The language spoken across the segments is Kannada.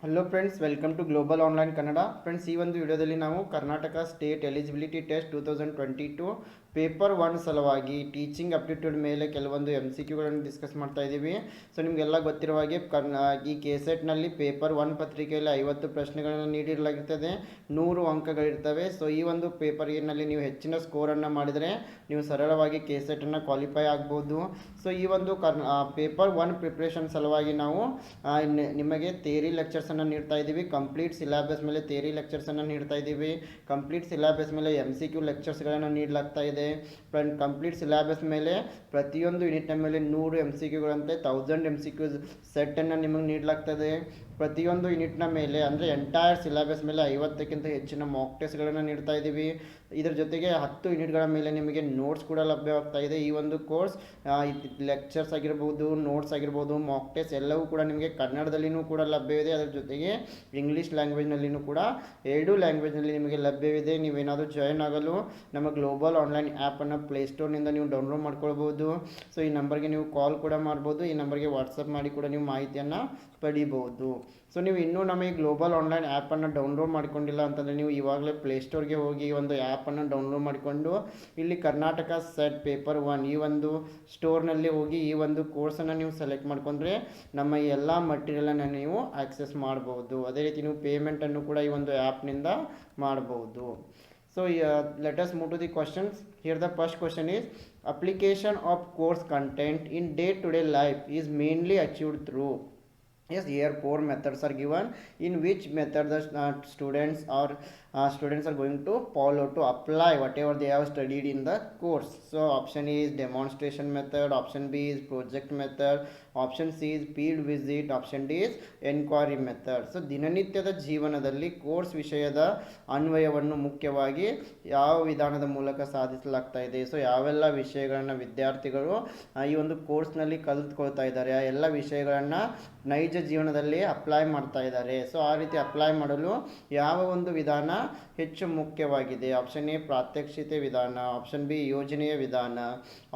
Hello friends, welcome to global online Kannada. Friends, ಈ ಒಂದು ವಿಡಿಯೋದಲ್ಲಿ ನಾವು Karnataka state eligibility test 2022 paper 1 ಸಲುವಾಗಿ ಟೀಚಿಂಗ್ ಅಪ್ಟಿಟ್ಯೂಡ್ ಮೇಲೆ ಕೆಲವೊಂದು MCQಗಳನ್ನು ಡಿಸ್ಕಸ್ ಮಾಡ್ತಾ ಇದ್ದೀವಿ. ಸೊ ನಿಮಗೆಲ್ಲ ಗೊತ್ತಿರುವ ಹಾಗೆ ಈ KSETನಲ್ಲಿ ಪೇಪರ್ 1 ಪತ್ರಿಕೆಯಲ್ಲಿ 50 ಪ್ರಶ್ನೆಗಳನ್ನು ನೀಡಿರಲಾಗಿರ್ತದೆ, 100 ಅಂಕಗಳಿರ್ತವೆ. ಸೊ ಈ ಒಂದು ಪೇಪರ್ ಏನಲ್ಲಿ ನೀವು ಹೆಚ್ಚಿನ ಸ್ಕೋರನ್ನು ಮಾಡಿದರೆ ನೀವು ಸರಳವಾಗಿ KSETನ್ನು ಕ್ವಾಲಿಫೈ ಆಗ್ಬೋದು. ಸೊ ಈ ಒಂದು ಪೇಪರ್ 1 ಪ್ರಿಪ್ರೇಷನ್ ಸಲುವಾಗಿ ನಾವು ನಿಮಗೆ ಥಿಯರಿ ಲೆಕ್ಚರ್ಸನ್ನು ನೀಡ್ತಾ ಇದ್ದೀವಿ. ಕಂಪ್ಲೀಟ್ ಸಿಲೆಬಸ್ ಮೇಲೆ ಥಿಯರಿ ಲೆಕ್ಚರ್ಸನ್ನು ನೀಡ್ತಾ ಇದ್ದೀವಿ. ಕಂಪ್ಲೀಟ್ ಸಿಲೆಬಸ್ ಮೇಲೆ MCQ ಲೆಕ್ಚರ್ಸ್ಗಳನ್ನು ನೀಡಲಾಗ್ತಾ ಇದೆ. ಕಂಪ್ಲೀಟ್ ಸಿಲೆಬಸ್ ಮೇಲೆ ಪ್ರತಿಯೊಂದು ಯೂನಿಟ್ನ ಮೇಲೆ 100 MCQಗಳಂತೆ 1000 MCQ ಸೆಟ್ಟನ್ನು ನಿಮಗೆ ನೀಡಲಾಗ್ತದೆ. ಪ್ರತಿಯೊಂದು ಯೂನಿಟ್ನ ಮೇಲೆ ಅಂದರೆ ಎಂಟೈರ್ ಸಿಲೆಬಸ್ ಮೇಲೆ 50ಕ್ಕಿಂತ ಹೆಚ್ಚಿನ ಮಾಕ್ ಟೆಸ್ಟ್ಗಳನ್ನು ನೀಡ್ತಾ ಇದ್ದೀವಿ. ಇದರ ಜೊತೆಗೆ 10 ಯೂನಿಟ್ಗಳ ಮೇಲೆ ನಿಮಗೆ ನೋಟ್ಸ್ ಕೂಡ ಲಭ್ಯವಾಗ್ತಾ ಇದೆ. ಈ ಒಂದು ಕೋರ್ಸ್ ಲೆಕ್ಚರ್ಸ್ ಆಗಿರ್ಬೋದು, ನೋಟ್ಸ್ ಆಗಿರ್ಬೋದು, ಮಾಕ್ ಟೆಸ್ಟ್ ಎಲ್ಲವೂ ಕೂಡ ನಿಮಗೆ ಕನ್ನಡದಲ್ಲಿಯೂ ಕೂಡ ಲಭ್ಯವಿದೆ. ಅದರ ಜೊತೆಗೆ ಇಂಗ್ಲೀಷ್ ಲ್ಯಾಂಗ್ವೇಜ್ನಲ್ಲಿಯೂ ಕೂಡ 2 ಲ್ಯಾಂಗ್ವೇಜ್ನಲ್ಲಿ ನಿಮಗೆ ಲಭ್ಯವಿದೆ. ನೀವೇನಾದರೂ ಜಾಯ್ನ್ ಆಗಲು ನಮ್ಮ ಗ್ಲೋಬಲ್ ಆನ್ಲೈನ್ ಆ್ಯಪನ್ನು ಪ್ಲೇಸ್ಟೋರ್ನಿಂದ ನೀವು ಡೌನ್ಲೋಡ್ ಮಾಡ್ಕೊಳ್ಬೋದು. ಸೊ ಈ ನಂಬರ್ಗೆ ನೀವು ಕಾಲ್ ಕೂಡ ಮಾಡ್ಬೋದು, ಈ ನಂಬರ್ಗೆ ವಾಟ್ಸಪ್ ಮಾಡಿ ಕೂಡ ನೀವು ಮಾಹಿತಿಯನ್ನು ಪಡಿಬೋದು. ಸೊ ನೀವು ಇನ್ನೂ ನಮಗೆ ಗ್ಲೋಬಲ್ ಆನ್ಲೈನ್ ಆ್ಯಪನ್ನು ಡೌನ್ಲೋಡ್ ಮಾಡಿಕೊಂಡಿಲ್ಲ ಅಂತಂದರೆ ನೀವು ಇವಾಗಲೇ ಪ್ಲೇಸ್ಟೋರ್ಗೆ ಹೋಗಿ ಒಂದು ಆ್ಯಪನ್ನು ಡೌನ್ಲೋಡ್ ಮಾಡಿಕೊಂಡು ಇಲ್ಲಿ ಕರ್ನಾಟಕ ಸೆಟ್ ಪೇಪರ್ 1 ಈ ಒಂದು ಸ್ಟೋರ್ನಲ್ಲಿ ಹೋಗಿ ಈ ಒಂದು ಕೋರ್ಸನ್ನು ನೀವು ಸೆಲೆಕ್ಟ್ ಮಾಡಿಕೊಂಡ್ರೆ ನಮ್ಮ ಎಲ್ಲ ಮಟೀರಿಯಲನ್ನು ನೀವು ಆಕ್ಸೆಸ್ ಮಾಡ್ಬೋದು. ಅದೇ ರೀತಿ ನೀವು ಪೇಮೆಂಟನ್ನು ಕೂಡ ಈ ಒಂದು ಆ್ಯಪ್ನಿಂದ ಮಾಡ್ಬೋದು. So let us move to the questions. Here the first question is, application of course content in day-to-day life is mainly achieved through. Yes, here 4 methods are given. In which method the students are going to follow to apply whatever they have studied in the course. So option A is demonstration method, option B is project method, option C is field visit, option D is enquiry method. So ದಿನನಿತ್ಯದ ಜೀವನದಲ್ಲಿ ಕೋರ್ಸ್ ವಿಷಯದ ಅನ್ವಯವನ್ನು ಮುಖ್ಯವಾಗಿ ಯಾವ ವಿಧಾನದ ಮೂಲಕ ಸಾಧಿಸಲಾಗ್ತಾ ಇದೆ. ಸೊ ಯಾವೆಲ್ಲ ವಿಷಯಗಳನ್ನು ವಿದ್ಯಾರ್ಥಿಗಳು ಈ ಒಂದು ಕೋರ್ಸ್ನಲ್ಲಿ ಕಲಿತ್ಕೊಳ್ತಾ ಇದ್ದಾರೆ, ಆ ಎಲ್ಲ ವಿಷಯಗಳನ್ನು ನೈಜ ಜೀವನದಲ್ಲಿ ಅಪ್ಲೈ ಮಾಡ್ತಾ ಇದ್ದಾರೆ. ಸೊ ಆ ರೀತಿ ಅಪ್ಲೈ ಮಾಡಲು ಯಾವ ಒಂದು ವಿಧಾನ ಹೆಚ್ಚು ಮುಖ್ಯವಾಗಿದೆ? ಆಪ್ಷನ್ ಎ ಪ್ರಾತ್ಯಕ್ಷಿತೆ ವಿಧಾನ, ಆಪ್ಷನ್ ಬಿ ಯೋಜನೆಯ ವಿಧಾನ,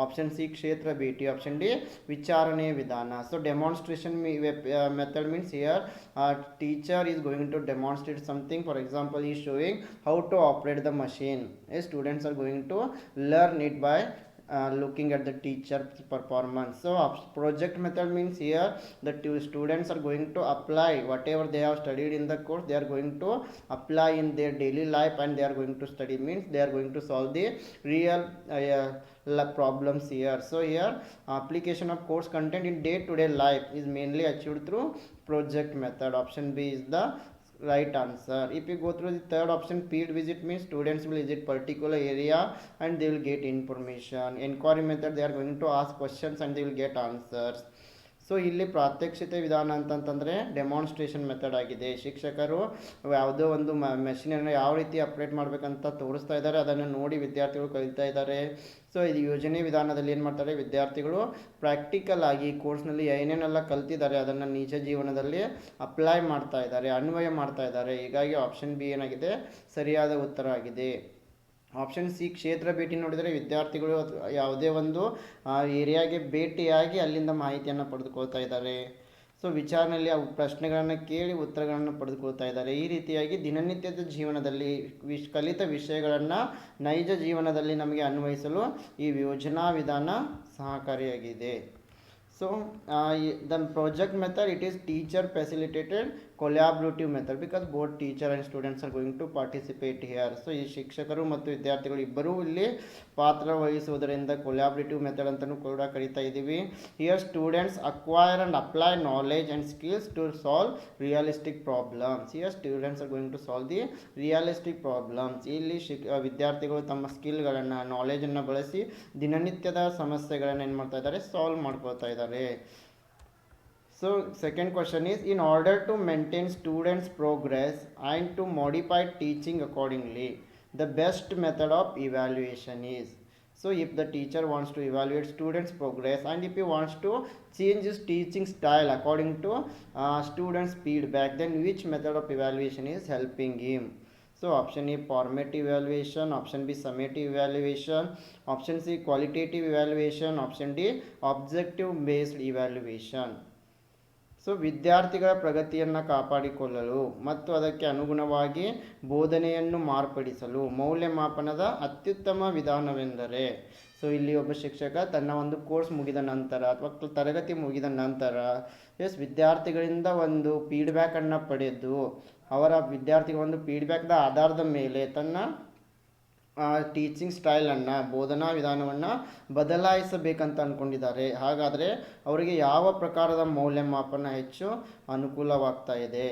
ಆಪ್ಷನ್ ಸಿ ಕ್ಷೇತ್ರ ಭೇಟಿ, ಆಪ್ಷನ್ ಡಿ ವಿಚಾರಣೆಯ ವಿಧಾನ. So demonstration method means here teacher is going to demonstrate something. For example, he is showing how to operate the machine. Students are going to learn it by looking at the teacher's performance. So project method means here the students are going to apply whatever they have studied in the course, they are going to apply in their daily life, and they are going to study means they are going to solve the real problems here. So here application of course content in day-to-day life is mainly achieved through project method. Option B is the right answer. If you go through the third option, field visit means students will visit particular area and they will get information. Enquiry method, they are going to ask questions and they will get answers. So ಇಲ್ಲಿ ಪ್ರಾತ್ಯಕ್ಷಿತೆ ವಿಧಾನ ಅಂತಂತಂದರೆ ಡೆಮಾನ್ಸ್ಟ್ರೇಷನ್ ಮೆಥಡ್ ಆಗಿದೆ. ಶಿಕ್ಷಕರು ಯಾವುದೋ ಒಂದು ಮೆಷಿನನ್ನು ಯಾವ ರೀತಿ ಅಪ್ರೇಟ್ ಮಾಡಬೇಕಂತ ತೋರಿಸ್ತಾ ಇದ್ದಾರೆ, ಅದನ್ನು ನೋಡಿ ವಿದ್ಯಾರ್ಥಿಗಳು ಕಲಿತಾ ಇದ್ದಾರೆ. ಸೊ ಇದು ಯೋಜನೆ ವಿಧಾನದಲ್ಲಿ ಏನು ಮಾಡ್ತಾರೆ, ವಿದ್ಯಾರ್ಥಿಗಳು ಪ್ರಾಕ್ಟಿಕಲ್ ಆಗಿ ಕೋರ್ಸ್ನಲ್ಲಿ ಏನೇನೆಲ್ಲ ಕಲ್ತಿದ್ದಾರೆ ಅದನ್ನು ನಿಜ ಜೀವನದಲ್ಲಿ ಅಪ್ಲೈ ಮಾಡ್ತಾ ಇದ್ದಾರೆ, ಅನ್ವಯ ಮಾಡ್ತಾ ಇದ್ದಾರೆ. ಹೀಗಾಗಿ ಆಪ್ಷನ್ ಬಿ ಏನಾಗಿದೆ, ಸರಿಯಾದ ಉತ್ತರ ಆಗಿದೆ. ಆಪ್ಷನ್ ಸಿ ಕ್ಷೇತ್ರ ಭೇಟಿ ನೋಡಿದರೆ ವಿದ್ಯಾರ್ಥಿಗಳು ಯಾವುದೇ ಒಂದು ಏರಿಯಾಗೆ ಭೇಟಿಯಾಗಿ ಅಲ್ಲಿಂದ ಮಾಹಿತಿಯನ್ನು ಪಡೆದುಕೊಳ್ತಾ ಇದ್ದಾರೆ. ಸೊ ವಿಚಾರಣೆಯಲ್ಲಿ ಅವು ಪ್ರಶ್ನೆಗಳನ್ನು ಕೇಳಿ ಉತ್ತರಗಳನ್ನು ಪಡೆದುಕೊಳ್ತಾ ಇದ್ದಾರೆ. ಈ ರೀತಿಯಾಗಿ ದಿನನಿತ್ಯದ ಜೀವನದಲ್ಲಿ ಕಲಿತ ವಿಷಯಗಳನ್ನು ನೈಜ ಜೀವನದಲ್ಲಿ ನಮಗೆ ಅನ್ವಯಿಸಲು ಈ ಯೋಜನಾ ವಿಧಾನ ಸಹಕಾರಿಯಾಗಿದೆ. So the project method, it is teacher facilitated collaborative method because both teacher and students are going to participate here. So ಈ ಶಿಕ್ಷಕರು ಮತ್ತು ವಿದ್ಯಾರ್ಥಿಗಳು ಇಬ್ಬರೂ ಇಲ್ಲಿ ಪಾತ್ರ ವಹಿಸುವುದರಿಂದ ಕೊಲ್ಯಾಬ್ರೇಟಿವ್ ಮೆಥಡ್ ಅಂತಲೂ ಕೂಡ ಕರೀತಾ ಇದ್ದೀವಿ. Here students acquire and apply knowledge and skills to solve realistic problems. Here students are going to solve the realistic problems. ಇಲ್ಲಿ ವಿದ್ಯಾರ್ಥಿಗಳು ತಮ್ಮ ಸ್ಕಿಲ್ಗಳನ್ನು, ನಾಲೆಜನ್ನು ಬಳಸಿ ದಿನನಿತ್ಯದ ಸಮಸ್ಯೆಗಳನ್ನು ಏನು ಮಾಡ್ತಾ ಇದ್ದಾರೆ, ಸಾಲ್ವ್ ಮಾಡ್ಕೊಳ್ತಾ ಇದ್ದಾರೆ. So second question is, in order to maintain students progress and to modify teaching accordingly, the best method of evaluation is. So if the teacher wants to evaluate students progress and if he wants to change his teaching style according to students feedback, then which method of evaluation is helping him? So option A formative evaluation, option B summative evaluation, option C qualitative evaluation, option D objective based evaluation. So ವಿದ್ಯಾರ್ಥಿಗಳ ಪ್ರಗತಿಯನ್ನು ಕಾಪಾಡಿಕೊಳ್ಳಲು ಮತ್ತು ಅದಕ್ಕೆ ಅನುಗುಣವಾಗಿ ಬೋಧನೆಯನ್ನು ಮಾರ್ಪಡಿಸಲು ಮೌಲ್ಯಮಾಪನದ ಅತ್ಯುತ್ತಮ ವಿಧಾನವೆಂದರೆ, ಸೊ ಇಲ್ಲಿ ಒಬ್ಬ ಶಿಕ್ಷಕ ತನ್ನ ಒಂದು ಕೋರ್ಸ್ ಮುಗಿದ ನಂತರ ಅಥವಾ ತರಗತಿ ಮುಗಿದ ನಂತರ ವಿದ್ಯಾರ್ಥಿಗಳಿಂದ ಒಂದು ಫೀಡ್ಬ್ಯಾಕನ್ನು ಪಡೆದು ಅವರ ವಿದ್ಯಾರ್ಥಿಗಳ ಒಂದು ಫೀಡ್ಬ್ಯಾಕ್ನ ಆಧಾರದ ಮೇಲೆ ತನ್ನ ಟೀಚಿಂಗ್ ಸ್ಟೈಲನ್ನು, ಬೋಧನಾ ವಿಧಾನವನ್ನು ಬದಲಾಯಿಸಬೇಕಂತ ಅಂದ್ಕೊಂಡಿದ್ದಾರೆ. ಹಾಗಾದರೆ ಅವರಿಗೆ ಯಾವ ಪ್ರಕಾರದ ಮೌಲ್ಯಮಾಪನ ಹೆಚ್ಚು ಅನುಕೂಲವಾಗ್ತಾ ಇದೆ?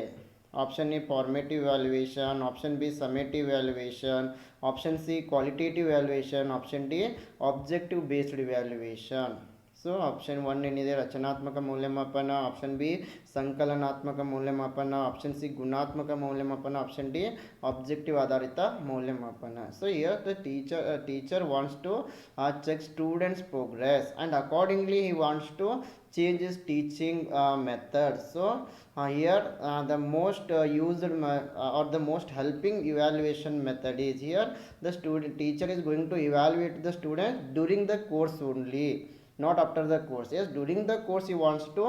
Option A formative valuation, option B summative valuation, option C qualitative valuation, option D objective based valuation. So option 1 ಏನಿದೆ ರಚನಾತ್ಮಕ ಮೌಲ್ಯಮಾಪನ, ಆಪ್ಷನ್ ಬಿ ಸಂಕಲನಾತ್ಮಕ ಮೌಲ್ಯಮಾಪನ, ಆಪ್ಷನ್ ಸಿ ಗುಣಾತ್ಮಕ ಮೌಲ್ಯಮಾಪನ, ಆಪ್ಷನ್ ಡಿ ಆಬ್ಜೆಕ್ಟಿವ್ ಆಧಾರಿತ ಮೌಲ್ಯಮಾಪನ. So here the teacher wants to check students progress and accordingly he wants to change his teaching method. So here the most used or the most helping evaluation method is here the teacher is going to evaluate the student during the course only, not after the course. Yes, during the course he wants to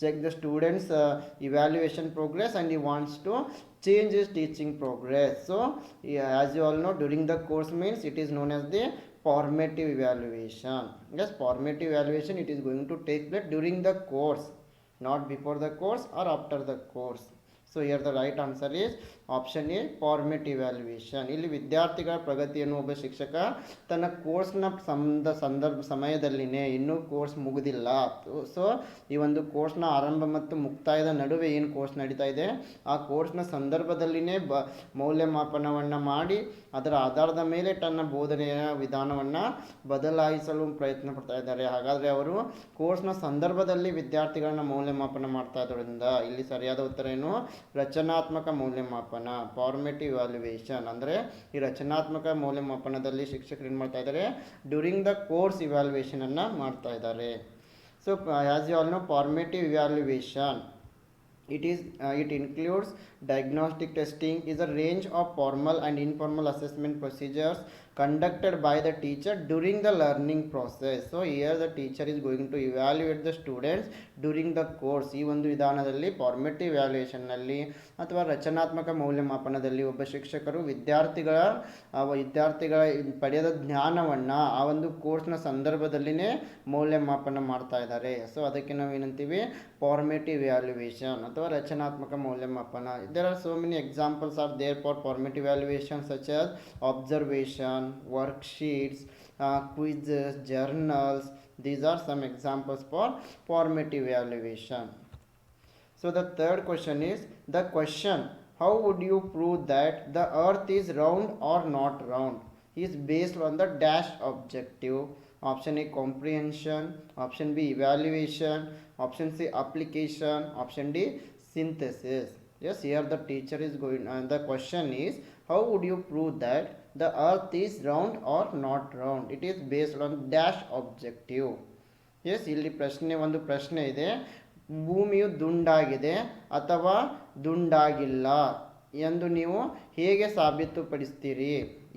check the students evaluation progress and he wants to change his teaching progress. So as you all know, during the course means it is known as the formative evaluation. Yes, formative evaluation, it is going to take place during the course, not before the course or after the course. So here the right answer is option A formative valuation. ಇಲ್ಲಿ ವಿದ್ಯಾರ್ಥಿಗಳ ಪ್ರಗತಿಯನ್ನು ಒಬ್ಬ ಶಿಕ್ಷಕ ತನ್ನ ಕೋರ್ಸ್ನ ಸಮಯದಲ್ಲಿನೇ, ಇನ್ನೂ ಕೋರ್ಸ್ ಮುಗಿದಿಲ್ಲ, ಸೊ ಈ ಒಂದು ಕೋರ್ಸ್ನ ಆರಂಭ ಮತ್ತು ಮುಕ್ತಾಯದ ನಡುವೆ ಏನು ಕೋರ್ಸ್ ನಡೀತಾ ಇದೆ ಆ ಕೋರ್ಸ್ನ ಸಂದರ್ಭದಲ್ಲಿನೇ ಮೌಲ್ಯಮಾಪನವನ್ನು ಮಾಡಿ ಅದರ ಆಧಾರದ ಮೇಲೆ ತನ್ನ ಬೋಧನೆಯ ವಿಧಾನವನ್ನು ಬದಲಾಯಿಸಲು ಪ್ರಯತ್ನ ಪಡ್ತಾ ಇದ್ದಾರೆ. ಹಾಗಾದರೆ ಅವರು ಕೋರ್ಸ್ನ ಸಂದರ್ಭದಲ್ಲಿ ವಿದ್ಯಾರ್ಥಿಗಳನ್ನ ಮೌಲ್ಯಮಾಪನ ಮಾಡ್ತಾ ಇರೋದ್ರಿಂದ ಇಲ್ಲಿ ಸರಿಯಾದ ಉತ್ತರ ಏನು? ರಚನಾತ್ಮಕ ಮೌಲ್ಯಮಾಪನ, ಫಾರ್ಮೇಟಿವ್ ವ್ಯಾಲ್ಯೂಯೇಷನ್. ಅಂದರೆ ಈ ರಚನಾತ್ಮಕ ಮೌಲ್ಯಮಾಪನದಲ್ಲಿ ಶಿಕ್ಷಕರು ಏನು ಮಾಡ್ತಾ ಇದ್ದಾರೆ? ಡ್ಯೂರಿಂಗ್ ದ ಕೋರ್ಸ್ ಇವ್ಯಾಲ್ಯೂಯೇಷನ್ ಅನ್ನು ಮಾಡ್ತಾ ಇದ್ದಾರೆ. So as you all know, formative evaluation it includes diagnostic testing, is a range of formal and informal assessment procedures conducted by the teacher during the learning process. So here the teacher is going to evaluate the students during the course. ಈ ಒಂದು ವಿಧಾನದಲ್ಲಿ ಫಾರ್ಮೇಟಿವ್ ವ್ಯಾಲ್ಯೂಯೇಷನ್ನಲ್ಲಿ ಅಥವಾ ರಚನಾತ್ಮಕ ಮೌಲ್ಯಮಾಪನದಲ್ಲಿ ಒಬ್ಬ ಶಿಕ್ಷಕರು ವಿದ್ಯಾರ್ಥಿಗಳ ಪಡೆದ ಜ್ಞಾನವನ್ನು ಆ ಒಂದು ಕೋರ್ಸ್ನ ಸಂದರ್ಭದಲ್ಲಿನೇ ಮೌಲ್ಯಮಾಪನ ಮಾಡ್ತಾ ಇದ್ದಾರೆ. ಸೊ ಅದಕ್ಕೆ ನಾವು ಏನಂತೀವಿ? ಫಾರ್ಮೇಟಿವ್ ವ್ಯಾಲ್ಯೂಯೇಷನ್ ಅಥವಾ ರಚನಾತ್ಮಕ ಮೌಲ್ಯಮಾಪನ. There are so many examples are there for formative evaluation, such as observation, worksheets, quizzes, journals. These are some examples for formative evaluation. So the third question is the question, how would you prove that the earth is round or not round, is based on the dash objective. Option A comprehension, option B evaluation, option C application, option D synthesis. Yes, here the teacher is going and the question is, how would you prove that the earth is round or not round? It is based on dash objective. Yes, ಇಲ್ಲಿ ಒಂದು ಪ್ರಶ್ನೆ ಇದೆ, ಭೂಮಿಯು ದುಂಡಾಗಿದೆ ಅಥವಾ ದುಂಡಾಗಿಲ್ಲ ಎಂದು ನೀವು ಹೇಗೆ ಸಾಬೀತುಪಡಿಸ್ತೀರಿ?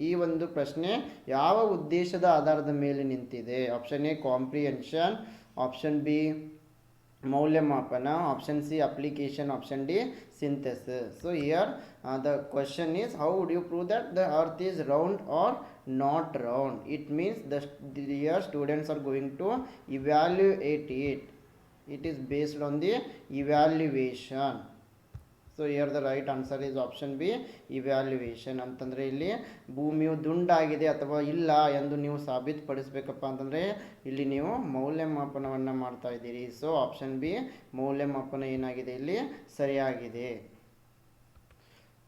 ಈ ಒಂದು ಪ್ರಶ್ನೆ ಯಾವ ಉದ್ದೇಶದ ಆಧಾರದ ಮೇಲೆ ನಿಂತಿದೆ? Option A comprehension, option B ಮೌಲ್ಯಮಾಪನ, option C application, option D synthesis. So here the question is, how would you prove that the earth is round or not round? It means here students are going to evaluate it. It is based on the evaluation. So here the right answer is option B evaluation. ಅಂತಂದರೆ ಇಲ್ಲಿ ಭೂಮಿಯು ದುಂಡಾಗಿದೆ ಅಥವಾ ಇಲ್ಲ ಎಂದು ನೀವು ಸಾಬೀತುಪಡಿಸಬೇಕಪ್ಪ ಅಂತಂದರೆ ಇಲ್ಲಿ ನೀವು ಮೌಲ್ಯಮಾಪನವನ್ನು ಮಾಡ್ತಾ ಇದ್ದೀರಿ. ಸೊ ಆಪ್ಷನ್ ಬಿ ಮೌಲ್ಯಮಾಪನ ಏನಾಗಿದೆ ಇಲ್ಲಿ ಸರಿಯಾಗಿದೆ.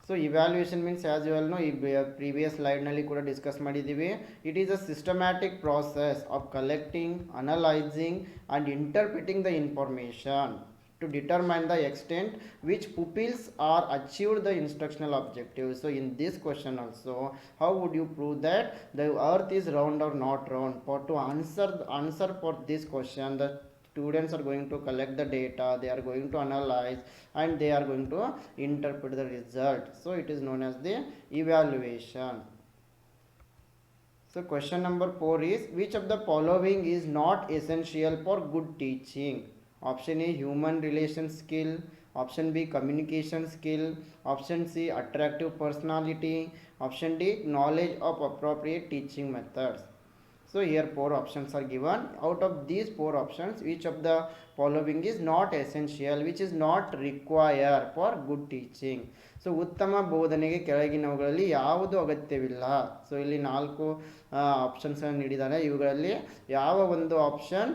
So evaluation means as you all know, ಈ ಪ್ರೀವಿಯಸ್ ಸ್ಲೈಡ್ನಲ್ಲಿ ಕೂಡ ಡಿಸ್ಕಸ್ ಮಾಡಿದ್ದೀವಿ. It is a systematic process of collecting, analysing and interpreting the information to determine the extent which pupils are achieved the instructional objective. So in this question also, how would you prove that the earth is round or not round? For to answer for this question, the students are going to collect the data, they are going to analyze and they are going to interpret the result. So it is known as the evaluation. So question number 4 is, which of the following is not essential for good teaching? Option A human relation skill, option B communication skill, option C attractive personality, option D knowledge of appropriate teaching methods. So here four options are given. Out of these four options, which of the following is not essential, which is not required for good teaching? So ಉತ್ತಮ ಬೋಧನೆಗೆ ಕೆಳಗಿನವುಗಳಲ್ಲಿ ಯಾವುದು ಅಗತ್ಯವಿಲ್ಲ. ಸೊ ಇಲ್ಲಿ ನಾಲ್ಕು ಆಪ್ಷನ್ಸನ್ನು ನೀಡಿದ್ದಾರೆ. ಇವುಗಳಲ್ಲಿ ಯಾವ ಒಂದು ಆಪ್ಷನ್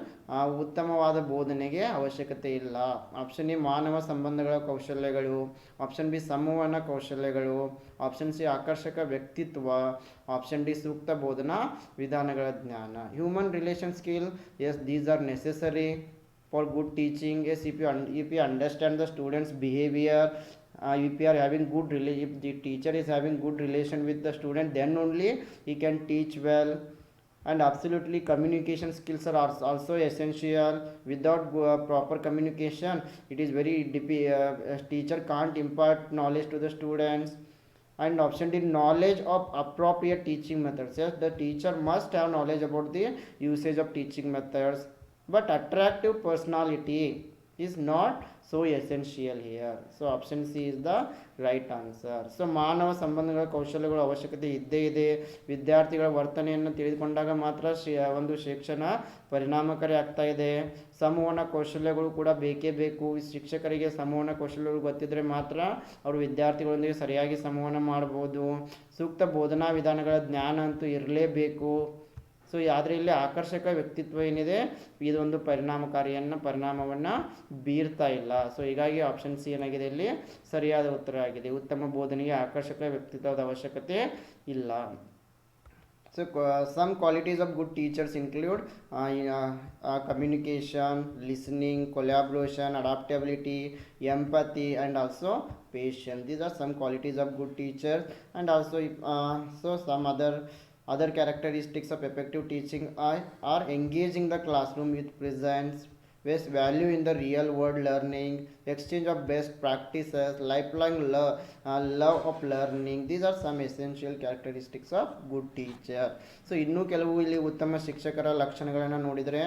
ಉತ್ತಮವಾದ ಬೋಧನೆಗೆ ಅವಶ್ಯಕತೆ ಇಲ್ಲ? ಆಪ್ಷನ್ ಎ ಮಾನವ ಸಂಬಂಧಗಳ ಕೌಶಲ್ಯಗಳು, ಆಪ್ಷನ್ ಬಿ ಸಂವಹನ ಕೌಶಲ್ಯಗಳು, ಆಪ್ಷನ್ ಸಿ ಆಕರ್ಷಕ ವ್ಯಕ್ತಿತ್ವ, ಆಪ್ಷನ್ ಡಿ ಸೂಕ್ತ ಬೋಧನಾ ವಿಧಾನಗಳ ಜ್ಞಾನ. Human relation skill, yes these are necessary for good teaching. Yes, if you understand the students behavior, if you are having if the teacher is having good relation with the student, then only he can teach well. And absolutely communication skills are also essential. Without proper communication, it is very teacher can't impart knowledge to the students. And option D, knowledge of appropriate teaching methods. Yes, the teacher must have knowledge about the usage of teaching methods, but attractive personality is not so essential here. So option C is the right answer. So ಮಾನವ ಸಂಬಂಧಗಳ ಕೌಶಲ್ಯಗಳ ಅವಶ್ಯಕತೆ ಇದ್ದೇ ಇದೆ. ವಿದ್ಯಾರ್ಥಿಗಳ ವರ್ತನೆಯನ್ನು ತಿಳಿದುಕೊಂಡಾಗ ಮಾತ್ರ ಒಂದು ಶಿಕ್ಷಣ ಪರಿಣಾಮಕಾರಿ ಆಗ್ತಾ ಇದೆ. ಸಂವಹನ ಕೌಶಲ್ಯಗಳು ಕೂಡ ಬೇಕೇ ಬೇಕು. ಶಿಕ್ಷಕರಿಗೆ ಸಂವಹನ ಕೌಶಲ್ಯಗಳು ಗೊತ್ತಿದ್ದರೆ ಮಾತ್ರ ಅವರು ವಿದ್ಯಾರ್ಥಿಗಳೊಂದಿಗೆ ಸರಿಯಾಗಿ ಸಂವಹನ ಮಾಡಬಹುದು. ಸೂಕ್ತ ಬೋಧನಾ ವಿಧಾನಗಳ ಜ್ಞಾನ ಅಂತೂ ಇರಲೇಬೇಕು. ಸೊ ಆದರೆ ಇಲ್ಲಿ ಆಕರ್ಷಕ ವ್ಯಕ್ತಿತ್ವ ಏನಿದೆ ಇದೊಂದು ಪರಿಣಾಮವನ್ನು ಬೀರ್ತಾ ಇಲ್ಲ. ಸೊ ಹೀಗಾಗಿ ಆಪ್ಷನ್ ಸಿ ಏನಾಗಿದೆ ಇಲ್ಲಿ ಸರಿಯಾದ ಉತ್ತರ ಆಗಿದೆ. ಉತ್ತಮ ಬೋಧನೆಗೆ ಆಕರ್ಷಕ ವ್ಯಕ್ತಿತ್ವದ ಅವಶ್ಯಕತೆ ಇಲ್ಲ. So some qualities of good teachers include communication, listening, collaboration, adaptability, empathy, and also patience. These are some qualities of good teachers. And also some other characteristics of effective teaching are engaging the classroom with presence, with value in the real world learning, exchange of best practices, lifelong love of learning. These are some essential characteristics of good teacher. So ಇನ್ನೂ ಕೆಲವು ಇಲ್ಲಿ ಉತ್ತಮ ಶಿಕ್ಷಕರ ಲಕ್ಷಣಗಳನ್ನು ನೋಡಿದರೆ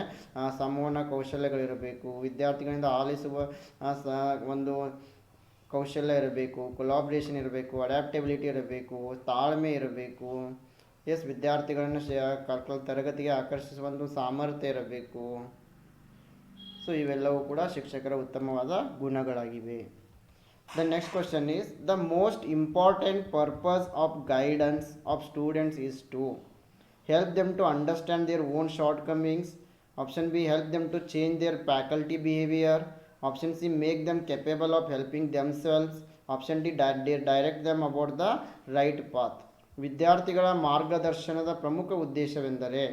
ಸಂವಹನ ಕೌಶಲ್ಯಗಳಿರಬೇಕು, ವಿದ್ಯಾರ್ಥಿಗಳಿಂದ ಆಲಿಸುವ ಒಂದು ಕೌಶಲ್ಯ ಇರಬೇಕು, ಕೊಲಾಬ್ರೇಷನ್ ಇರಬೇಕು, ಅಡ್ಯಾಪ್ಟಬಿಲಿಟಿ ಇರಬೇಕು, ತಾಳ್ಮೆ ಇರಬೇಕು. ಎಸ್, ವಿದ್ಯಾರ್ಥಿಗಳನ್ನು ತರಗತಿಗೆ ಆಕರ್ಷಿಸುವ ಒಂದು ಸಾಮರ್ಥ್ಯ ಇರಬೇಕು. ಸೊ ಇವೆಲ್ಲವೂ ಕೂಡ ಶಿಕ್ಷಕರ ಉತ್ತಮವಾದ ಗುಣಗಳಾಗಿವೆ. The next question is the most important purpose of guidance of students is to help them to understand their own shortcomings, option B help them to change their faculty behaviour, option C make them capable of helping themselves, option D direct them about the right path. ವಿದ್ಯಾರ್ಥಿಗಳ ಮಾರ್ಗದರ್ಶನದ ಪ್ರಮುಖ ಉದ್ದೇಶವೆಂದರೆ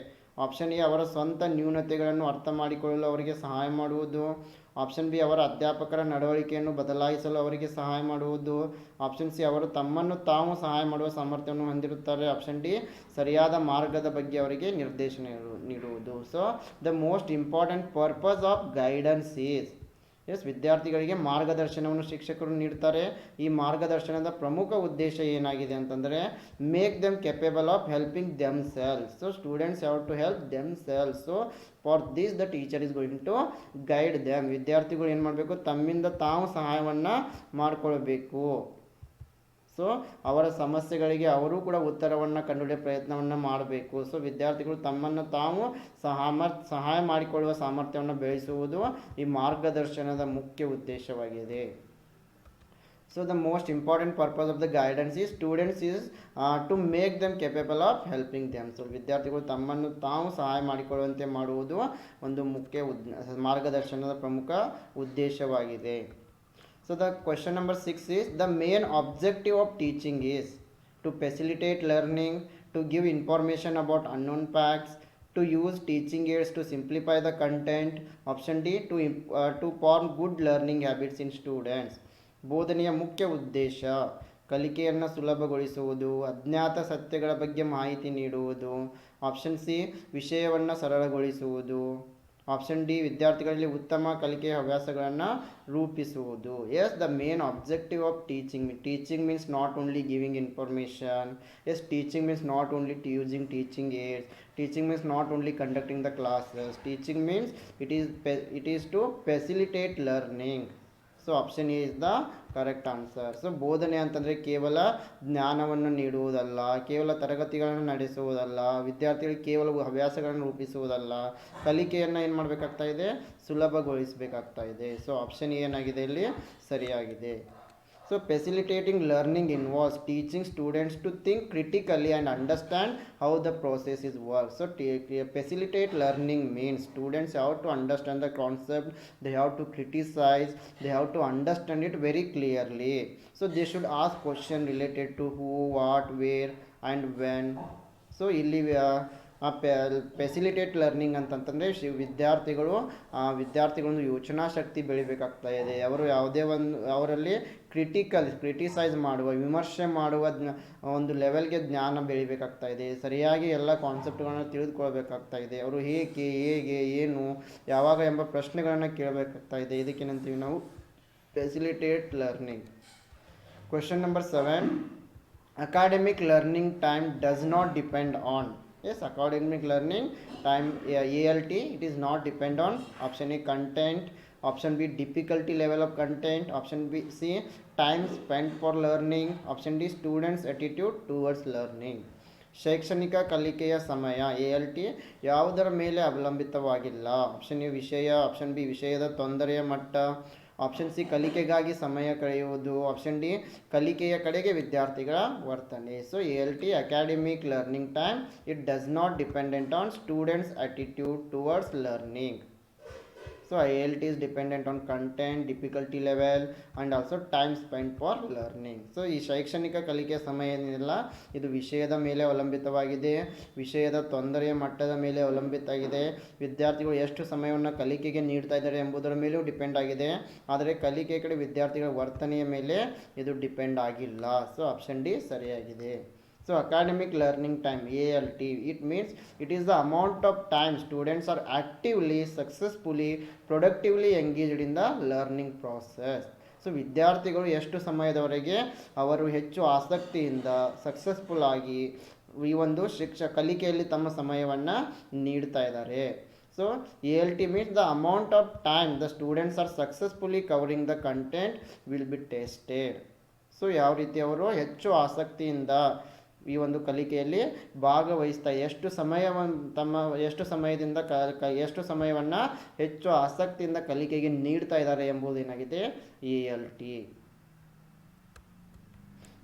ಆಪ್ಷನ್ ಎ ಅವರ ಸ್ವಂತ ನ್ಯೂನತೆಗಳನ್ನು ಅರ್ಥ ಮಾಡಿಕೊಳ್ಳಲು ಅವರಿಗೆ ಸಹಾಯ ಮಾಡುವುದು, ಆಪ್ಷನ್ ಬಿ ಅವರ ಅಧ್ಯಾಪಕರ ನಡವಳಿಕೆಯನ್ನು ಬದಲಾಯಿಸಲು ಅವರಿಗೆ ಸಹಾಯ ಮಾಡುವುದು, ಆಪ್ಷನ್ ಸಿ ಅವರು ತಮ್ಮನ್ನು ತಾವು ಸಹಾಯ ಮಾಡುವ ಸಾಮರ್ಥ್ಯವನ್ನು ಹೊಂದಿರುತ್ತಾರೆ, ಆಪ್ಷನ್ ಡಿ ಸರಿಯಾದ ಮಾರ್ಗದ ಬಗ್ಗೆ ಅವರಿಗೆ ನಿರ್ದೇಶನ ನೀಡುವುದು. So the most important purpose of guidance is, yes, ವಿದ್ಯಾರ್ಥಿಗಳಿಗೆ ಮಾರ್ಗದರ್ಶನವನ್ನು ಶಿಕ್ಷಕರು ನೀಡ್ತಾರೆ. ಈ ಮಾರ್ಗದರ್ಶನದ ಪ್ರಮುಖ ಉದ್ದೇಶ ಏನಾಗಿದೆ ಅಂತಂದರೆ make them capable of helping themselves. So students have to help themselves. So for this the teacher is going to guide them. ವಿದ್ಯಾರ್ಥಿಗಳು ಏನು ಮಾಡಬೇಕು, ತಮ್ಮಿಂದ ತಾವು ಸಹಾಯವನ್ನು ಮಾಡಿಕೊಳ್ಬೇಕು. ಸೊ ಅವರ ಸಮಸ್ಯೆಗಳಿಗೆ ಅವರು ಕೂಡ ಉತ್ತರವನ್ನು ಕಂಡುಹಿಡಿಯೋ ಪ್ರಯತ್ನವನ್ನು ಮಾಡಬೇಕು. ಸೊ ವಿದ್ಯಾರ್ಥಿಗಳು ತಮ್ಮನ್ನು ತಾವು ಸಹಾಯ ಮಾಡಿಕೊಳ್ಳುವ ಸಾಮರ್ಥ್ಯವನ್ನು ಬೆಳೆಸುವುದು ಈ ಮಾರ್ಗದರ್ಶನದ ಮುಖ್ಯ ಉದ್ದೇಶವಾಗಿದೆ. So the most important purpose of the guidance is students is to make them capable of helping them. So ವಿದ್ಯಾರ್ಥಿಗಳು ತಮ್ಮನ್ನು ತಾವು ಸಹಾಯ ಮಾಡಿಕೊಳ್ಳುವಂತೆ ಮಾಡುವುದು ಒಂದು ಮುಖ್ಯ ಮಾರ್ಗದರ್ಶನದ ಪ್ರಮುಖ ಉದ್ದೇಶವಾಗಿದೆ. So the question number 6 is the main objective of teaching is to facilitate learning, to give information about unknown facts, to use teaching aids to simplify the content, option D to form good learning habits in students. ಬೋಧನೆಯ ಮುಖ್ಯ ಉದ್ದೇಶ ಕಲಿಕೆಯನ್ನು ಸುಲಭಗೊಳಿಸುವುದು, ಅಜ್ಞಾತ ಸತ್ಯಗಳ ಬಗ್ಗೆ ಮಾಹಿತಿ ನೀಡುವುದು, ಆಪ್ಷನ್ ಸಿ ವಿಷಯವನ್ನು ಸರಳಗೊಳಿಸುವುದು, ಆಪ್ಷನ್ ಡಿ ವಿದ್ಯಾರ್ಥಿಗಳಲ್ಲಿ ಉತ್ತಮ ಕಲಿಕೆಯ ಹವ್ಯಾಸಗಳನ್ನು ರೂಪಿಸುವುದು. Yes, the main objective of teaching means not only giving information. Yes, teaching means not only using teaching aids. Teaching means not only conducting the classes. Teaching means it is to facilitate learning. So option A is the correct answer. So ಬೋಧನೆ ಅಂತಂದರೆ ಕೇವಲ ಜ್ಞಾನವನ್ನು ನೀಡುವುದಲ್ಲ, ಕೇವಲ ತರಗತಿಗಳನ್ನು ನಡೆಸುವುದಲ್ಲ, ವಿದ್ಯಾರ್ಥಿಗಳಿಗೆ ಕೇವಲ ಹವ್ಯಾಸಗಳನ್ನು ರೂಪಿಸುವುದಲ್ಲ, ಕಲಿಕೆಯನ್ನು ಏನು ಮಾಡಬೇಕಾಗ್ತಾ ಇದೆ, ಸುಲಭಗೊಳಿಸಬೇಕಾಗ್ತಾ ಇದೆ. ಸೊ ಆಪ್ಷನ್ ಏನಾಗಿದೆ ಇಲ್ಲಿ ಸರಿಯಾಗಿದೆ. So facilitating learning involves teaching students to think critically and understand how the process is works. So facilitate learning means students have to understand the concept, they have to criticize, they have to understand it very clearly. So they should ask questions related to who, what, where and when. So ಇಲ್ಲಿ ಫೆಸಿಲಿಟೇಟ್ ಲರ್ನಿಂಗ್ ಅಂತಂತಂದರೆ ವಿದ್ಯಾರ್ಥಿಗಳೊಂದು ಯೋಚನಾ ಶಕ್ತಿ ಬೆಳಿಬೇಕಾಗ್ತಾ ಇದೆ. ಅವರು ಯಾವುದೇ ಅವರಲ್ಲಿ ಕ್ರಿಟಿಸೈಸ್ ಮಾಡುವ, ವಿಮರ್ಶೆ ಮಾಡುವ ಒಂದು ಲೆವೆಲ್ಗೆ ಜ್ಞಾನ ಬೆಳಿಬೇಕಾಗ್ತಾ ಇದೆ. ಸರಿಯಾಗಿ ಎಲ್ಲ ಕಾನ್ಸೆಪ್ಟ್ಗಳನ್ನು ತಿಳಿದುಕೊಳ್ಬೇಕಾಗ್ತಾ ಇದೆ. ಅವರು ಹೇಗೆ, ಏನು, ಯಾವಾಗ ಎಂಬ ಪ್ರಶ್ನೆಗಳನ್ನು ಕೇಳಬೇಕಾಗ್ತಾ ಇದೆ. ಇದಕ್ಕೇನಂತೀವಿ ನಾವು facilitate learning. Question number 7. Academic learning time does not depend on. Yes, academic learning time, ALT, it is not depend on option A content, option B difficulty level of content, option B C time spent for learning, option D students attitude towards learning. ಶೈಕ್ಷಣಿಕ ಕಲಿಕೆಯ ಸಮಯ ALT ಯಾವುದರ ಮೇಲೆ ಅವಲಂಬಿತವಾಗಿಲ್ಲ. ಆಪ್ಷನ್ ಎ ವಿಷಯ, ಆಪ್ಷನ್ ಬಿ ವಿಷಯದ ತೊಂದರೆಯ ಮಟ್ಟ, ಆಪ್ಷನ್ ಸಿ ಕಲಿಕೆಗಾಗಿ ಸಮಯ ಕಳೆಯುವುದು, ಆಪ್ಷನ್ ಡಿ ಕಲಿಕೆಯ ಕಡೆಗೆ ವಿದ್ಯಾರ್ಥಿಗಳ ವರ್ತನೆ. So ALT academic learning time it does not dependent on students attitude towards learning. So ALT is dependent on content, difficulty level and also time spent for learning. So ಈ ಶೈಕ್ಷಣಿಕ ಕಲಿಕೆಯ ಸಮಯ ಏನಿಲ್ಲ, ಇದು ವಿಷಯದ ಮೇಲೆ ಅವಲಂಬಿತವಾಗಿದೆ, ವಿಷಯದ ತೊಂದರೆಯ ಮಟ್ಟದ ಮೇಲೆ ಅವಲಂಬಿತವಾಗಿದೆ, ವಿದ್ಯಾರ್ಥಿಗಳು ಎಷ್ಟು ಸಮಯವನ್ನು ಕಲಿಕೆಗೆ ನೀಡ್ತಾ ಇದ್ದಾರೆ ಎಂಬುದರ ಮೇಲೂ ಡಿಪೆಂಡ್ ಆಗಿದೆ. ಆದರೆ ಕಲಿಕೆ ಕಡೆ ವಿದ್ಯಾರ್ಥಿಗಳ ವರ್ತನೆಯ ಮೇಲೆ ಇದು ಡಿಪೆಂಡ್ ಆಗಿಲ್ಲ. ಸೊ ಆಪ್ಷನ್ ಡಿ ಸರಿಯಾಗಿದೆ. So academic learning time ALT, it means it is the amount of time students are actively, successfully, productively engaged in the learning process. So ವಿದ್ಯಾರ್ಥಿಗಳು ಎಷ್ಟು ಸಮಯದವರೆಗೆ ಅವರು ಹೆಚ್ಚು ಆಸಕ್ತಿಯಿಂದ ಸಕ್ಸಸ್ಫುಲ್ ಆಗಿ ಈ ಒಂದು ಕಲಿಕೆಯಲ್ಲಿ ತಮ್ಮ ಸಮಯವನ್ನು ನೀಡ್ತಾ ಇದ್ದಾರೆ. So ALT means the amount of time the students are successfully covering the content will be tested. So ಯಾವ ರೀತಿ ಅವರು ಹೆಚ್ಚು ಆಸಕ್ತಿಯಿಂದ ಈ ಒಂದು ಕಲಿಕೆಯಲ್ಲಿ ಭಾಗವಹಿಸ್ತಾ ಎಷ್ಟು ಸಮಯವನ್ನು ಹೆಚ್ಚು ಆಸಕ್ತಿಯಿಂದ ಕಲಿಕೆಗೆ ನೀಡ್ತಾ ಇದ್ದಾರೆ ಎಂಬುದೇನಾಗಿದೆ ALT.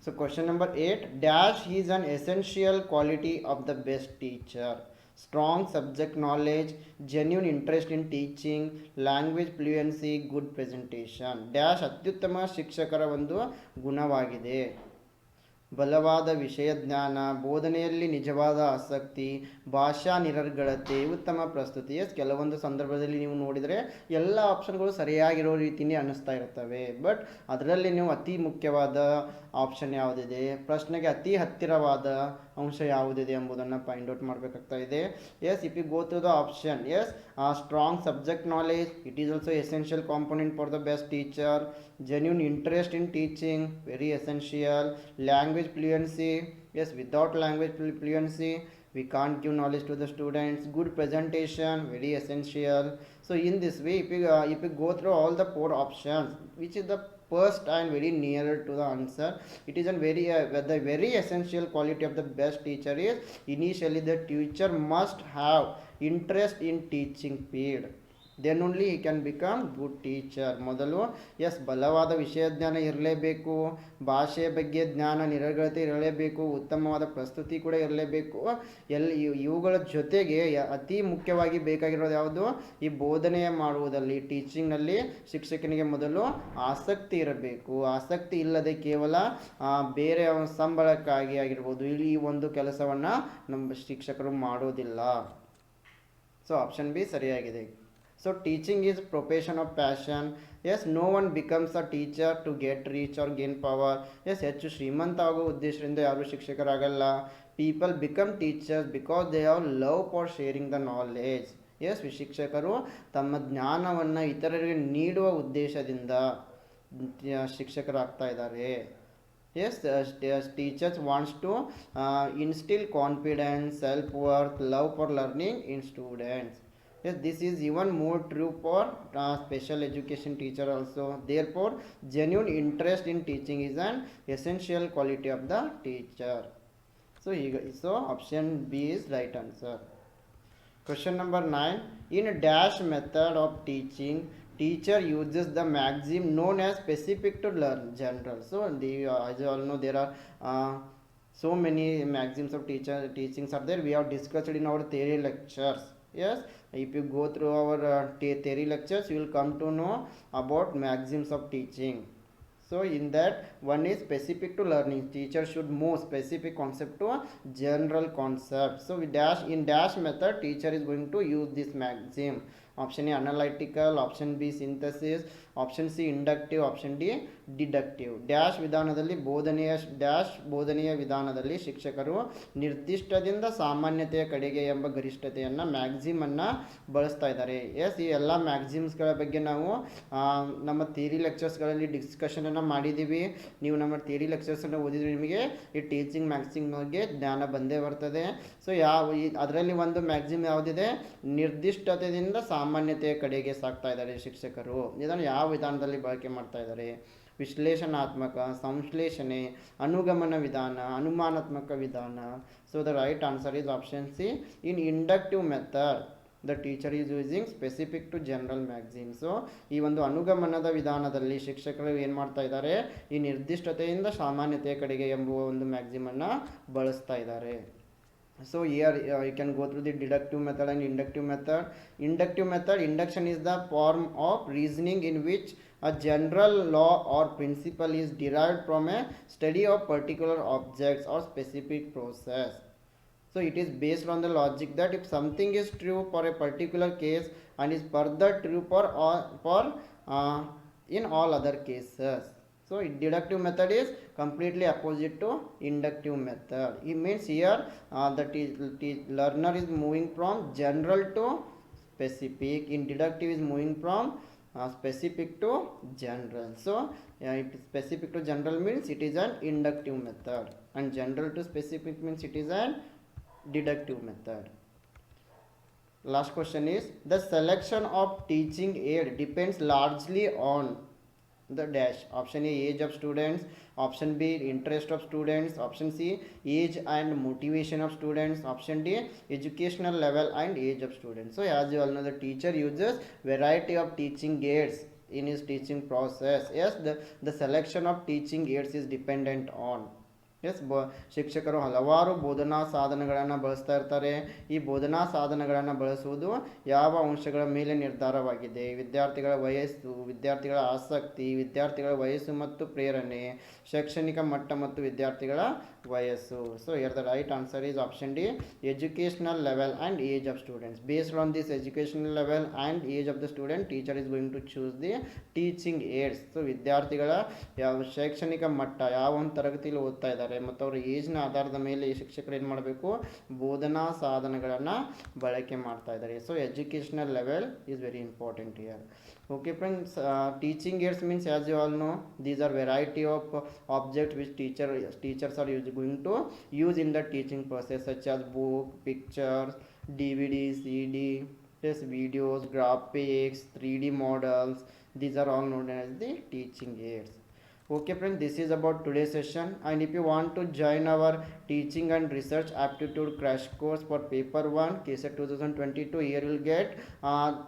So question number 8. Dash is an essential quality of the best teacher. Strong subject knowledge, genuine interest in teaching, language fluency, good presentation. Dash ಅತ್ಯುತ್ತಮ ಶಿಕ್ಷಕರ ಒಂದು ಗುಣವಾಗಿದೆ. ಬಲವಾದ ವಿಷಯ ಜ್ಞಾನ, ಬೋಧನೆಯಲ್ಲಿ ನಿಜವಾದ ಆಸಕ್ತಿ, ಭಾಷಾ ನಿರರ್ಗಳತೆ, ಉತ್ತಮ ಪ್ರಸ್ತುತಿ. ಕೆಲವೊಂದು ಸಂದರ್ಭದಲ್ಲಿ ನೀವು ನೋಡಿದರೆ ಎಲ್ಲ ಆಪ್ಷನ್ಗಳು ಸರಿಯಾಗಿರೋ ರೀತಿಯೇ ಅನ್ನಿಸ್ತಾ ಇರ್ತವೆ. ಬಟ್ ಅದರಲ್ಲಿ ನೀವು ಅತಿ ಮುಖ್ಯವಾದ ಆಪ್ಷನ್ ಯಾವುದಿದೆ, ಪ್ರಶ್ನೆಗೆ ಅತಿ ಹತ್ತಿರವಾದ ಅಂಶ ಯಾವುದಿದೆ ಎಂಬುದನ್ನು ಫೈಂಡ್ ಔಟ್ ಮಾಡಬೇಕಾಗ್ತಾ ಇದೆ. Yes, if you go through the option, yes, strong subject knowledge, it is also essential component for the best teacher. Genuine interest in teaching, very essential. Language fluency, yes, without language fluency we can't give knowledge to the students. Good presentation, very essential. So in this way, if you go through all the 4 options, which is the first and very nearer to the answer, it is a the very essential quality of the best teacher is initially the teacher must have interest in teaching period. Then only he can become good teacher. ಮೊದಲು ಬಲವಾದ ವಿಷಯ ಜ್ಞಾನ ಇರಲೇಬೇಕು, ಭಾಷೆಯ ಬಗ್ಗೆ ಜ್ಞಾನ ನಿರರ್ಗಳತೆ ಇರಲೇಬೇಕು, ಉತ್ತಮವಾದ ಪ್ರಸ್ತುತಿ ಕೂಡ ಇರಲೇಬೇಕು. ಇವುಗಳ ಜೊತೆಗೆ ಅತಿ ಮುಖ್ಯವಾಗಿ ಬೇಕಾಗಿರೋದು ಯಾವುದು, ಈ ಬೋಧನೆಯ ಮಾಡುವುದಲ್ಲಿ ಟೀಚಿಂಗ್ನಲ್ಲಿ ಶಿಕ್ಷಕನಿಗೆ ಮೊದಲು ಆಸಕ್ತಿ ಇರಬೇಕು. ಆಸಕ್ತಿ ಇಲ್ಲದೆ ಕೇವಲ ಬೇರೆ ಸಂಬಳಕ್ಕಾಗಿ ಆಗಿರ್ಬೋದು ಈ ಒಂದು ಕೆಲಸವನ್ನು ನಮ್ಮ ಶಿಕ್ಷಕರು ಮಾಡೋದಿಲ್ಲ. ಸೊ ಆಪ್ಷನ್ ಬಿ ಸರಿಯಾಗಿದೆ. So teaching is profession of passion. Yes, no one becomes a teacher to get rich or gain power. Yes, ಹೆಚ್ಚು ಶ್ರೀಮಂತ ಆಗೋ ಉದ್ದೇಶದಿಂದ ಯಾರು ಶಿಕ್ಷಕರಾಗಲ್ಲ. People become teachers because they have love for sharing the knowledge. Yes ಶಿಕ್ಷಕರು ತಮ್ಮ ಜ್ಞಾನವನ್ನು ಇತರರಿಗೆ ನೀಡುವ ಉದ್ದೇಶದಿಂದ ಶಿಕ್ಷಕರಾಗ್ತಾ ಇದ್ದಾರೆ. Yes, teachers wants to instill confidence, self-worth, love for learning in students. Yes, this is even more true for special education teacher also. Therefore, genuine interest in teaching is an essential quality of the teacher. So option B is right answer. Question number 9. In a dash method of teaching, teacher uses the maxim known as specific to learn general. So as you all know, there are so many maxims of teachings are there. We have discussed in our theory lectures. Yes, if you go through our theory lectures, you will come to know about maxims of teaching. So in that, one is specific to learning. Teacher should move specific concept to a general concept. So in dash method, teacher is going to use this maxim. Option A analytical, option B synthesis, option C inductive, option D deductive. Dash ವಿಧಾನದಲ್ಲಿ ಬೋಧನೆಯ ವಿಧಾನದಲ್ಲಿ ಶಿಕ್ಷಕರು ನಿರ್ದಿಷ್ಟದಿಂದ ಸಾಮಾನ್ಯತೆಯ ಕಡೆಗೆ ಎಂಬ ಗರಿಷ್ಠತೆಯನ್ನು ಮ್ಯಾಕ್ಸಿಮನ್ನು ಬಳಸ್ತಾ ಇದ್ದಾರೆ. ಎಸ್, ಈ ಎಲ್ಲ ಮ್ಯಾಕ್ಸಿಮ್ಸ್ಗಳ ಬಗ್ಗೆ ನಾವು ನಮ್ಮ ಥಿಯರಿ ಲೆಕ್ಚರ್ಸ್ಗಳಲ್ಲಿ ಡಿಸ್ಕಷನನ್ನು ಮಾಡಿದ್ದೀವಿ. ನೀವು ನಮ್ಮ ಥಿಯರಿ ಲೆಕ್ಚರ್ಸನ್ನು ಓದಿದ್ರೆ ನಿಮಗೆ ಈ ಟೀಚಿಂಗ್ ಮ್ಯಾಕ್ಸಿಮ್ ಬಗ್ಗೆ ಜ್ಞಾನ ಬಂದೇ ಬರ್ತದೆ. ಸೊ ಅದರಲ್ಲಿ ಒಂದು ಮ್ಯಾಕ್ಸಿಮ್ ಯಾವುದಿದೆ, ನಿರ್ದಿಷ್ಟತೆಯಿಂದ ಸಾಮಾನ್ಯತೆಯ ಕಡೆಗೆ ಸಾಗ್ತಾ ಇದ್ದಾರೆ ಶಿಕ್ಷಕರು. ಇದನ್ನು ಯಾವ ವಿಧಾನದಲ್ಲಿ ಬಳಕೆ ಮಾಡ್ತಾ ಇದ್ದಾರೆ? ವಿಶ್ಲೇಷಣಾತ್ಮಕ, ಸಂಶ್ಲೇಷಣೆ, ಅನುಗಮನ ವಿಧಾನ, ಅನುಮಾನಾತ್ಮಕ ವಿಧಾನ. So the right answer is option C. In inductive method the teacher is using specific to general maxim. So ಈ ಒಂದು ಅನುಗಮನದ ವಿಧಾನದಲ್ಲಿ ಶಿಕ್ಷಕರು ಏನು ಮಾಡ್ತಾ ಇದ್ದಾರೆ, ಈ ನಿರ್ದಿಷ್ಟತೆಯಿಂದ ಸಾಮಾನ್ಯತೆಯ ಕಡೆಗೆ ಎಂಬುವ ಒಂದು ಮ್ಯಾಕ್ಸಿಮನ್ನು ಬಳಸ್ತಾ ಇದ್ದಾರೆ. So here you can go through the deductive method and inductive method. Induction is the form of reasoning in which a general law or principle is derived from a study of particular objects or specific process. So it is based on the logic that if something is true for a particular case and is further true in all other cases. So deductive method is completely opposite to inductive method. It means here the learner is moving from general to specific. In deductive is moving from specific to general. So specific to general means it is an inductive method, and general to specific means it is an deductive method. Last question is, the selection of teaching aid depends largely on the dash. Option A age of students, option B interest of students, option C age and motivation of students, option D educational level and age of students. So as you all know, the teacher uses variety of teaching aids in his teaching process. Yes, the selection of teaching aids is dependent on. Yes, ಶಿಕ್ಷಕರು ಹಲವಾರು ಬೋಧನಾ ಸಾಧನಗಳನ್ನು ಬಳಸ್ತಾ ಇರ್ತಾರೆ. ಈ ಬೋಧನಾ ಸಾಧನಗಳನ್ನು ಬಳಸುವುದು ಯಾವ ಅಂಶಗಳ ಮೇಲೆ ನಿರ್ಧಾರವಾಗಿದೆ? ವಿದ್ಯಾರ್ಥಿಗಳ ವಯಸ್ಸು, ವಿದ್ಯಾರ್ಥಿಗಳ ಆಸಕ್ತಿ, ವಿದ್ಯಾರ್ಥಿಗಳ ವಯಸ್ಸು ಮತ್ತು ಪ್ರೇರಣೆ, ಶೈಕ್ಷಣಿಕ ಮಟ್ಟ ಮತ್ತು ವಿದ್ಯಾರ್ಥಿಗಳ ವಯಸ್ಸು. So here the right answer is option D, educational level and age of students. Based on this educational level and age of the student, teacher is going to choose the teaching aids. So ವಿದ್ಯಾರ್ಥಿಗಳ ಯಾವ ಶೈಕ್ಷಣಿಕ ಮಟ್ಟ, ಯಾವ ಒಂದು ತರಗತಿಯಲ್ಲಿ ಓದ್ತಾ ಇದ್ದಾರೆ ಮತ್ತು ಅವರ ಏಜ್ನ ಆಧಾರದ ಮೇಲೆ ಈ ಶಿಕ್ಷಕರು ಏನು ಮಾಡಬೇಕು, ಬೋಧನಾ ಸಾಧನಗಳನ್ನು ಬಳಕೆ ಮಾಡ್ತಾ ಇದ್ದಾರೆ. So educational level is very important here. Okay friends, teaching aids means, as you all know, these are variety of objects which teachers are going to use in the teaching process, such as book, pictures, DVD, CD, videos, graphics, 3D models. These are all known as the teaching aids. Okay friends, this is about today's session, and if you want to join our teaching and research aptitude crash course for paper 1 KSET 2022, here you will get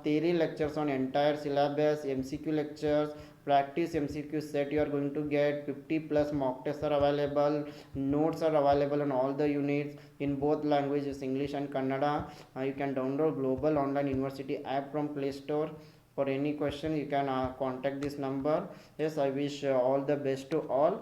theory lectures on entire syllabus, MCQ lectures, practice MCQ set. You are going to get 50 plus mock tests are available, notes are available on all the units in both languages, English and Kannada. You can download Global Online University app from Play Store. For any question you can contact this number. Yes, I wish all the best to all.